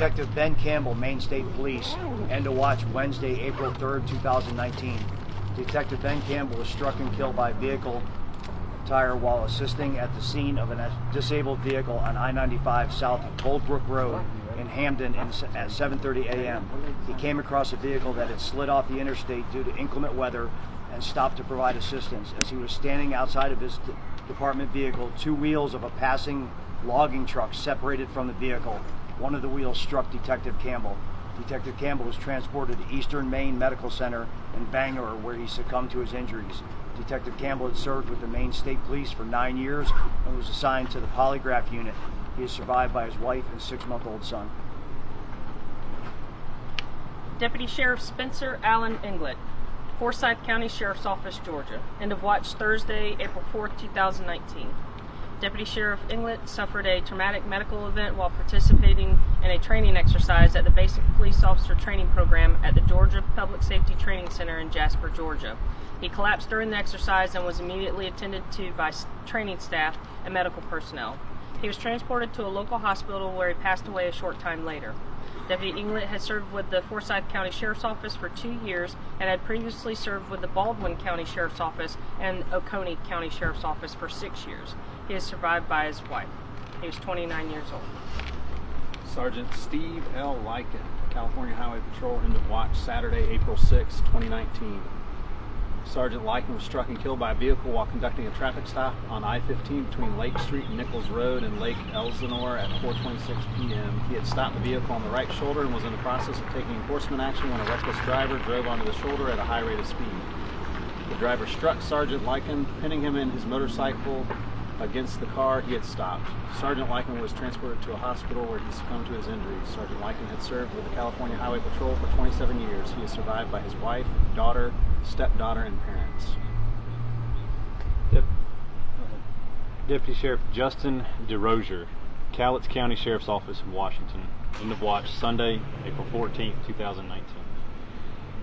Detective Ben Campbell, Maine State Police, end of watch Wednesday, April 3rd, 2019. Detective Ben Campbell was struck and killed by a vehicle tire while assisting at the scene of a disabled vehicle on I-95 south of Cold Brook Road in Hamden at 7:30 a.m. He came across a vehicle that had slid off the interstate due to inclement weather and stopped to provide assistance. As he was standing outside of his department vehicle, two wheels of a passing logging truck separated from the vehicle. One of the wheels struck Detective Campbell. Detective Campbell was transported to Eastern Maine Medical Center in Bangor, where he succumbed to his injuries. Detective Campbell had served with the Maine State Police for 9 years and was assigned to the polygraph unit. He is survived by his wife and 6-month-old son. Deputy Sheriff Spencer Allen Inglot, Forsyth County Sheriff's Office, Georgia. End of watch Thursday, April 4th, 2019. Deputy Sheriff Inglot suffered a traumatic medical event while participating in a training exercise at the Basic Police Officer Training Program at the Georgia Public Safety Training Center in Jasper, Georgia. He collapsed during the exercise and was immediately attended to by training staff and medical personnel. He was transported to a local hospital where he passed away a short time later. Deputy Inglot had served with the Forsyth County Sheriff's Office for 2 years and had previously served with the Baldwin County Sheriff's Office and Oconee County Sheriff's Office for 6 years. He is survived by his wife. He was 29 years old. Sergeant Steve L. Lykin, California Highway Patrol, end of watch Saturday, April 6, 2019. Sergeant Lykin was struck and killed by a vehicle while conducting a traffic stop on I-15 between Lake Street and Nichols Road and Lake Elsinore at 4:26 p.m. He had stopped the vehicle on the right shoulder and was in the process of taking enforcement action when a reckless driver drove onto the shoulder at a high rate of speed. The driver struck Sergeant Lykin, pinning him in his motorcycle against the car he had stopped. Sergeant Lykin was transported to a hospital where he succumbed to his injuries. Sergeant Lykin had served with the California Highway Patrol for 27 years. He is survived by his wife, daughter, stepdaughter, and parents. Deputy Sheriff Justin Derosier, Cowlitz County Sheriff's Office in Washington. End of watch Sunday, April 14th, 2019.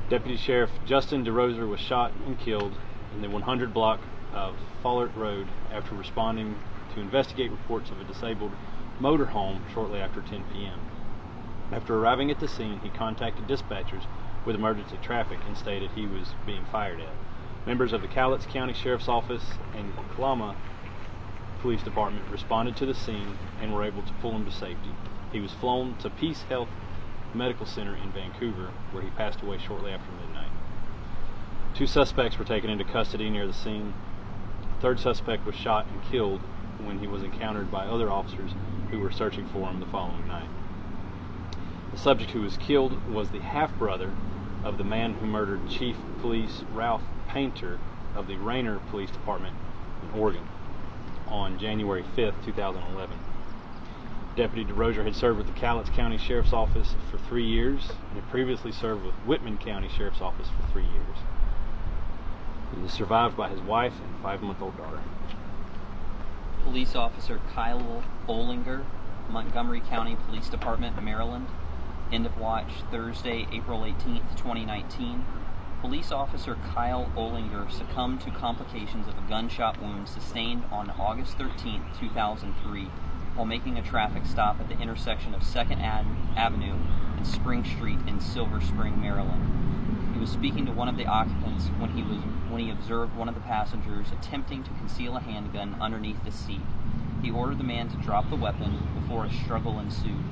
Deputy Sheriff Justin Derosier was shot and killed in the 100 block of Follert Road after responding to investigate reports of a disabled motorhome shortly after 10 p.m. After arriving at the scene, he contacted dispatchers with emergency traffic and stated he was being fired at. Members of the Cowlitz County Sheriff's Office and Kalama Police Department responded to the scene and were able to pull him to safety. He was flown to Peace Health Medical Center in Vancouver, where he passed away shortly after midnight. 2 suspects were taken into custody near the scene. The 3rd suspect was shot and killed when he was encountered by other officers who were searching for him the following night. The subject who was killed was the half-brother of the man who murdered Chief Police Ralph Painter of the Rayner Police Department in Oregon on January 5th, 2011. Deputy DeRosier had served with the Cowlitz County Sheriff's Office for 3 years and had previously served with Whitman County Sheriff's Office for 3 years. He was survived by his wife and 5-month-old daughter. Police Officer Kyle Olinger, Montgomery County Police Department, Maryland. End of watch Thursday, April 18th, 2019. Police Officer Kyle Olinger succumbed to complications of a gunshot wound sustained on August 13th, 2003, while making a traffic stop at the intersection of 2nd Avenue and Spring Street in Silver Spring, Maryland. He was speaking to one of the occupants when he observed one of the passengers attempting to conceal a handgun underneath the seat. He ordered the man to drop the weapon before a struggle ensued.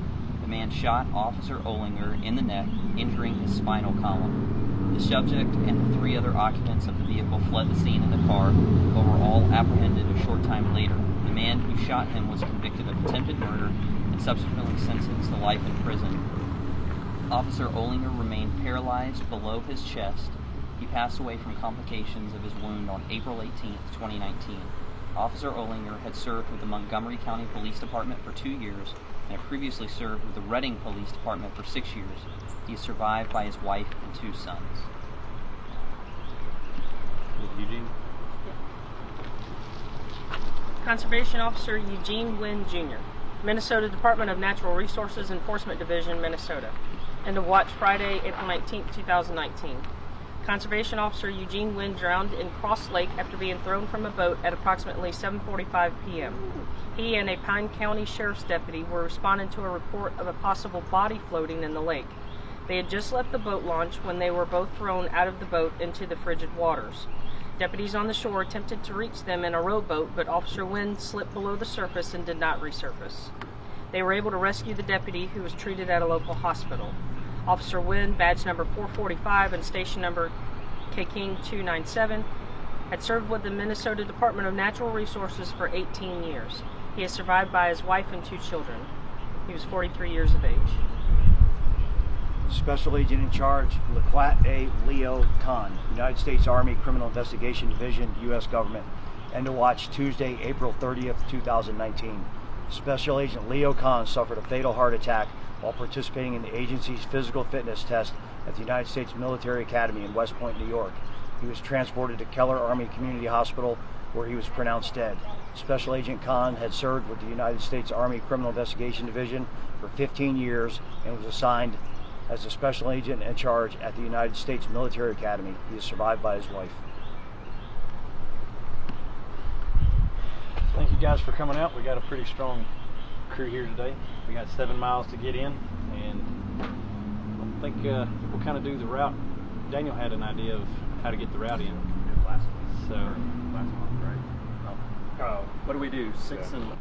The man shot Officer Olinger in the neck, injuring his spinal column. The subject and the 3 other occupants of the vehicle fled the scene in the car, but were all apprehended a short time later. The man who shot him was convicted of attempted murder and subsequently sentenced to life in prison. Officer Olinger remained paralyzed below his chest. He passed away from complications of his wound on April 18th, 2019. Officer Olinger had served with the Montgomery County Police Department for 2 years and had previously served with the Reading Police Department for 6 years. He is survived by his wife and 2 sons. Eugene? Conservation Officer Eugene Wynn Jr., Minnesota Department of Natural Resources Enforcement Division, Minnesota. End of watch Friday, April 19th, 2019. Conservation Officer Eugene drowned in Cross Lake after being thrown from a boat at approximately 7:45 p.m. He and a Pine County Sheriff's deputy were responding to a report of a possible body floating in the lake. They had just left the boat launch when they were both thrown out of the boat into the frigid waters. Deputies on the shore attempted to reach them in a rowboat, but Officer Wynn slipped below the surface and did not resurface. They were able to rescue the deputy, who was treated at a local hospital. Officer Wynn, badge number 445 and station number KKing 297, had served with the Minnesota Department of Natural Resources for 18 years. He is survived by his wife and 2 children. He was 43 years of age. Special Agent in Charge, Inglot A. Leo Khan, United States Army Criminal Investigation Division, U.S. Government. End of watch Tuesday, April 30th, 2019. Special Agent Leo Khan suffered a fatal heart attack while participating in the agency's physical fitness test at the United States Military Academy in West Point, New York. He was transported to Keller Army Community Hospital, where he was pronounced dead. Special Agent Khan had served with the United States Army Criminal Investigation Division for 15 years and was assigned as a Special Agent in Charge at the United States Military Academy. He is survived by his wife. Thank you guys for coming out. We got a pretty strong crew here today. We got 7 miles to get in, and I think we'll kind of do the route. Daniel had an idea of how to get the route in. So, What do we do? 6 and